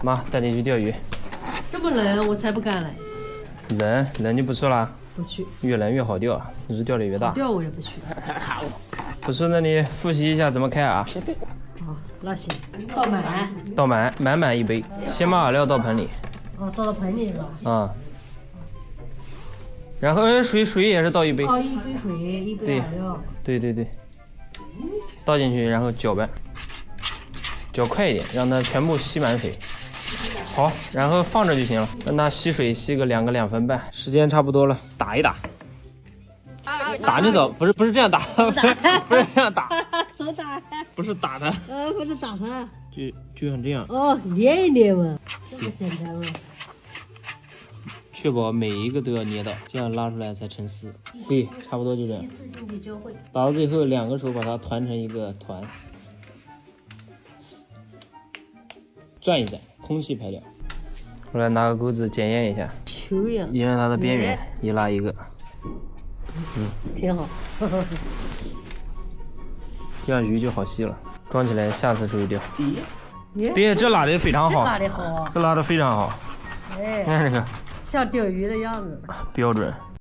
妈带你去钓鱼。这么冷，我才不敢嘞。冷就不去了，不去，越冷越好钓，日钓的越大。钓我也不去。不是，那你复习一下怎么开啊？哦，那行，倒满。倒满一杯，先把饵料倒盆里。哦，倒到盆里了。啊。然后水也是倒一杯。哦，一杯水，一杯饵料。对，倒进去，然后搅拌，搅快一点，让它全部吸满水。好，然后放着就行了，让它吸水吸个2分半，时间差不多了，打一打。打就走，不是这样打，不是这样打，怎么打？不是打它，不是打它，就像这样。哦，捏一捏嘛，这么简单吗？确保每一个都要捏到，这样拉出来才成丝。对，差不多就这样。一次性的教会。打到最后，2个手把它团成一个团，转一转，空气排掉。我来拿个钩子检验一下，球一样，沿着它的边缘一拉一个。挺好。这样鱼就好吸了，装起来，下次出去钓。耶，对，这拉的非常好，拉的好，这拉的非常好。哎，你看这个像钓鱼的样子。标准。